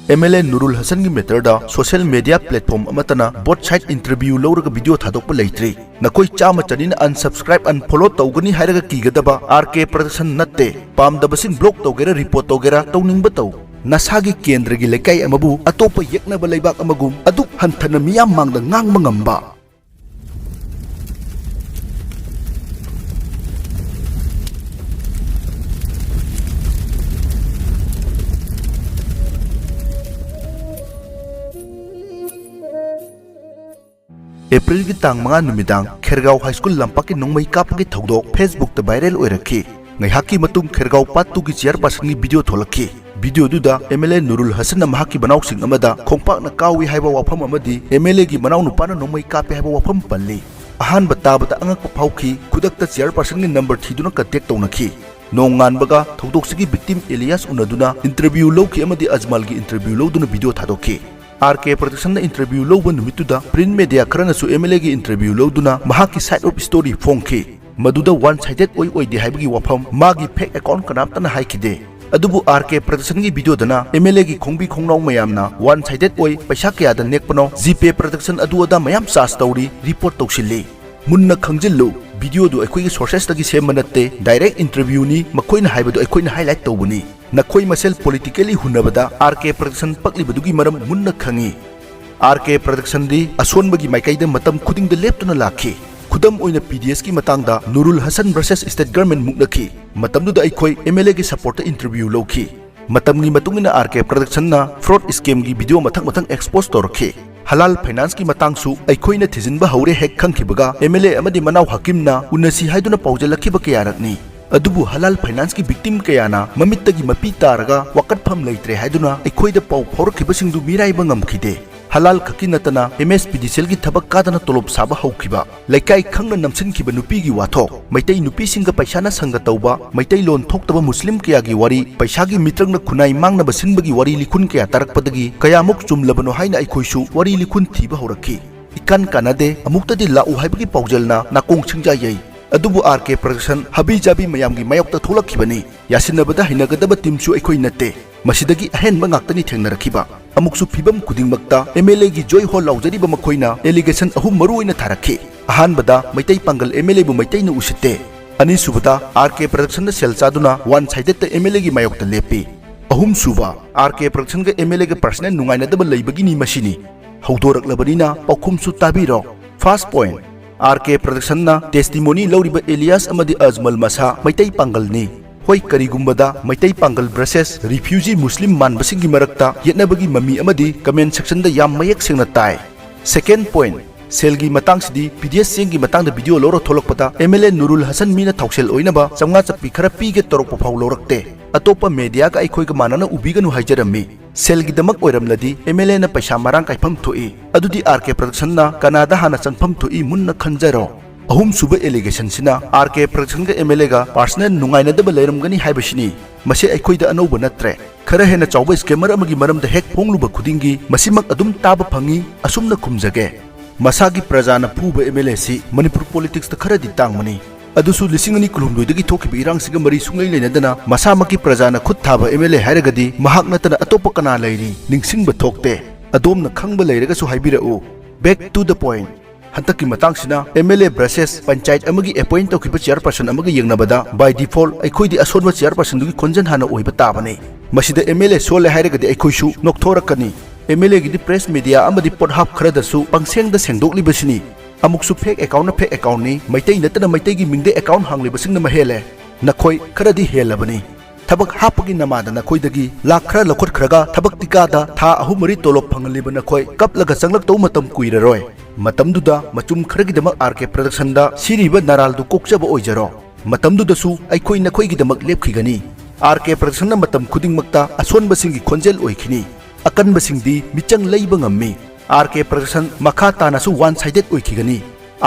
MLA Nurul Hassan की मेटरदा social media platform अमतना बोथ साइड इंटरव्यू लौरगा वीडियो थादोकप लेत्रि नकोई चामा चनिन अनसब्सक्राइब अनफॉलो तौगनी हायरगा कीगदबा आरके प्रदर्शन नत्ते पामदबसिन ब्लॉक तौगेरा रिपोर्ट तौगेरा तौनिंगबा तौ नसागी केंद्रगी लेकाई अमबु अतोप यeknaba लेबाक अमगुम अदुक हंथना मियाम मांगदा ngang ngamba April की तांग मंगा नुमिदांग खेरगाव हाई स्कूल लंपा के नोंगमई काप के थौदोक फेसबुक ता वायरल ओइरखी ngaihakki matung खेरगाव पातु की चेयरपर्सन की वीडियो थोलखी वीडियो दुदा MLA Nurul Hassan महाकी बनाव सिंग अमदा खोंपाकना कावी हाइबा वाफम अमदी MLA की बनाव नुपाना नोंगमई कापे हाइबा वाफम पल्ली अहान बताबता अंगक फाउखी खुदकता चेयरपर्सन की नंबर थीदुना कंटेक्ट तौनखी नोंगानबगा थौदोकसिगी विक्टिम एलियास उनदुना इंटरव्यू लौखी अमदी अजमल की इंटरव्यू लौदुना वीडियो थादोखी आरके प्रदर्शन इंटरव्यू लौब नुमितुदा प्रिंट मीडिया खरनसु MLA की इंटरव्यू लौदुना महाकी साइड ऑफ स्टोरी फोंखी मदुदा वन साइडेड ओइदे हाइबगी वाफम मागी फेक अकाउंट कनामतना हाइखिदे अदुबु आरके प्रदर्शन की वीडियो दना MLA की खोंबी खोंनाव मयामना वन साइडेड ओइ पैसा कयादा नेकपनो जीपे प्रदर्शन अदुअदा मयाम चार्ज तौरी रिपोर्ट तौसिल्ली मुन्ना खंजिल्लु वीडियो दु अखोई सोर्सेस तगी सेम नत्ते डायरेक्ट इंटरव्यू नि मखोइना हाइबदु अखोइना हाइलाइट तौबनी नखोई मसेल पॉलिटिकली हुनबदा आरके प्रदर्शन पक्लिबदुगी मरम मुन्ना खंगी आरके प्रदर्शन दी असोनबगी माइकाइदा मतम खुदिंग द लेप्तुना लाखी खुदम ओइना PDS की मतंगदा Nurul Hassan versus state government मुक्नखी मतमदुदा अखोई MLA की सपोर्ट इंटरव्यू लौखी मतमनी मतुंगिना आरके प्रदर्शन ना फ्रॉड स्कैम की वीडियो मथक मथक एक्सपोज तौरखी हलाल फाइनेंस की मतंगसु अखोइना थिजिनबा हौरे हेक खंखिबगा MLA अमदी मनाव हकीमना उन्नसी हाइदुना पाउजलखिबा कयारकनी अदुबु हलाल फाइनेंस की विक्टिम कयाना ममित्तगी मपी तारगा वकटफम लेत्रे हाइदुना अखोइदा पाउ फौरखिबसिंदु मिराइबा ngamkhide हलाल खकी नतना MSPDCL की थबक कादना तोलोब साबा हौखिबा लेकाई खंगना नमसिनखिबा नुपीगी वाथोक मैतै नुपीसिंगा पैसाना संग तौबा मैतै लोन थोक्तबा मुस्लिम कयागी वारी पैसागी मित्रंगना खुनाई मांगनबा सिनबगी वारी लिखुन कया तारकपदगी कयामुक चुमलबनो हाइना अखोइसु वारी लिखुन थीबा हौरखी इकान कानादे अमुक्तदि लाउ हाइबगी पाउजलना नाकोंग छिंगजायै अदुबु आरके प्रदर्शन हबी जाबी मयामगी मायोक्ता थोलखिबनी यासिनबदा हिनगदबा टीमसु अखोइ नत्ते मसिदगी अहेनबा ngaktani थेंगनरखिबा अमुकसु फिबम खुदिंगमक्ता MLA की जोय hall लाउजरिबा मखोइना allegation अहुम मरुइना थारखि अहानबदा Meitei Pongal MLA बु मैतैना उसिते अनिसुबदा आरके प्रदर्शन सेलचादुना वन साइडेड MLA की मायोक्ता लेपि अहुम सुबा आरके प्रदर्शन के MLA के पर्सनल नुंगाइनदबा लैबगिनी मसिनी हौदोरक्लबनिना पाउखुमसु ताबिरो फर्स्ट पॉइंट आरके प्रदर्शन ना टेस्टिमोनी लौरिबा एलियास अमदी अजमल मसा मैतै पांगलनी होय करिगुम्बदा Meitei Pangal versus refugee Muslim मानबसिंगी मरक्ता येतनबगी ममी अमदी कमेंट सेक्शन दा याम मयक सेंगना ताई सेकेंड पॉइंट सेलगी मतंगसिदी PDS सेंगी मतंगदा वीडियो लौरो थोलकपदा MLA Nurul Hassan मीना थौसेल ओइनबा चंगा चप्पी खरा पीगे तोरक फाउ लौरक्ते अतोपा मीडिया का अखोइगा मानना उबिगनु हाइजरमी सेलगी दमक ओइरमलदी MLA ना पैसा मारांग काइफम थोई अदुदी आरके प्रदर्शन ना कनादा हाना चंफम थोई मुन्ना खंजरो अहुम सुब एलिगेशन सिना आरके प्रदर्शन के MLA गा पर्सनल नुंगाइनदबा लेरमगनी हाइबसिनी मसे अखोइदा अनौबा नत्रे खरा हेना चाउबा स्कैमर अमगी मरमदा हेक फोंगलुबा खुदिंगी मसिमक अदुम ताबा फंगी असुमना खुमजगे मसागी प्रजाना फुबा MLA सी मणिपुर पॉलिटिक्स ता खरादी तांगमनी अदुसु लिसिंगनी कुलुमदुदगी थोखिबा इरांगसिगा मरी सुंगलै लेनदना मसामकी प्रजाना खुद थाबा MLA हायरगदी महाक नतना अतोप कना लैरी निंगसिंगबा थोकते अदोमना खंगबा लैरगसु हाइबिरउ बैक टू द पॉइंट हंतकी मतंगसिना MLA ब्रसेस पंचायत अमगी अपॉइंट तौखिबा चेयरपर्सन अमगी यंगनबदा बाय डिफॉल्ट अखोइदी असोनबा चेयरपर्सन दुगी खोंजन हाना ओइबा ताबने मसिदा MLA सोले हायरगदी अखोइसु नोक्थोरकनी MLA की प्रेस मीडिया अमदी पोटहाप खरदसु पंगसेंग द सेंगदोकलिबसिनी अमुकसु फेक अकाउंट नि मैतै नतना मैतै की मिंगदे अकाउंट हांगलिबसिंग महेले नखोई खरदी हेलबनी थबक हापगी नमादा नखोइदगी लाख खरा लखोट खरगा थबक तिकादा था अहुमरी तोलोप फंगलिब नखोई कपलगा संगलक तौ मतम कुइररोय मतमदुदा मचुम खरगिदमक आरके प्रदर्शन दा सिरिबा नारालदु कोकचबा ओइजरो मतमदुदसु अखोइ नखोइगिदमक लेपखिगनी आरके प्रदर्शन मतम खुदिंगमक्ता असोनबसिंगी खोंजेल ओइखिनी अकनबसिंगदी मिचंग लैबा ngамmi आरके प्रदर्शन मखा तानासु वन साइडेड ओइखिगनी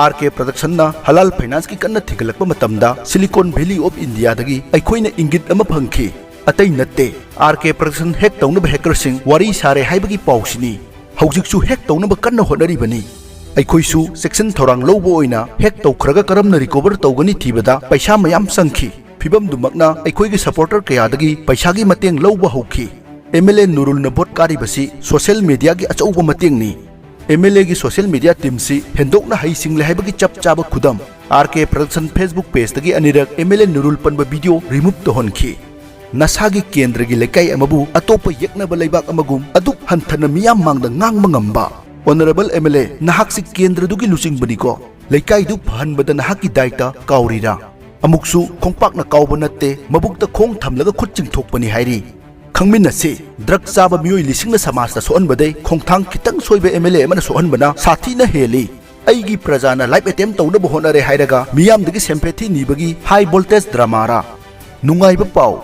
आरके प्रदर्शन ना हलाल फाइनेंस की कन्ना थिगलकपा मतमदा सिलिकॉन वैली ऑफ इंडिया दगी अखोइना इंगित अमा फंखी अतै नत्ते आरके प्रदर्शन हेक तौनबा हैकरसिंग वारी सारे हाइबगी पाउसिनी हौजिकसु हेक तौनबा कन्ना होनरिबनी अखोइसु सेक्शन थौरांग लौबो ओइना हेक तौखरगा करमना रिकवर तौगनी थीबदा पैसा मयाम संखी फिबम दुमकना अखोइगी supporter कयादगी पैसागी मतेंग लौबा हौखी MLA Nurul na bot kari basi social media gi achauba mating ni MLA gi social media team si hendok na hai single hai bagi chap chaba khudam RK production Facebook page tagi anirak MLA Nurul panba video remove to honki nasagi kendra gi lekai amabu atopa yekna ba leibak amagum aduk hanthana miyam mangda ngang mangamba Honorable MLA nahak si kendra dugi lusing bani ko lekai du phan bada nahak ki daita kaurira amuksu khongpak na kauba natte mabukta khong thamlaga khutching thokpani hairi खंगमिन से drug चाब मियोई लिसिंग समाज सोहन बदे खोंगथांग खितंग सोइबे MLA मन सोहन बना साथी न हेली अइगी प्रजाना लाइफ अटेम्प्ट तौनब होनरे हाइरगा मियाम दगी सेम्पेथी नीबगी हाई वोल्टेज ड्रामारा नुंगाइब पाउ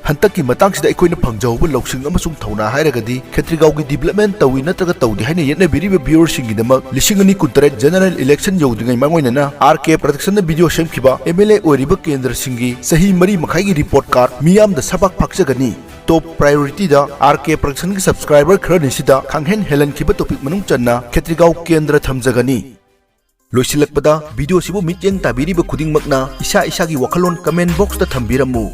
हंतकी मतंगसिदा अखोइना फंगजौब लौसिंग अमसुंग थौना हाइरगदी खेत्रिगावगी डेवलपमेंट तौई नत्रगा तौदी हाइना येना बिरिबे व्यूअरसिंग दमक लिसिंग अनि कुतरे जनरल इलेक्शन यौदिङै मांगोइना RK प्रोडक्शन वीडियो सेमखिबा MLA ओरिबा केंद्र सिंगी सही मरी मखाइगी रिपोर्ट कार्ड मियाम द सबक फक्सगनी top priority da RK production ki subscriber khara nisida khanghen helan khiba topic manung channa Kshetrigao kendra thamjagani loisilakpada video sibu mityeng tabiri ba khuding makna isa isa gi wakhalon comment box ta thambiramu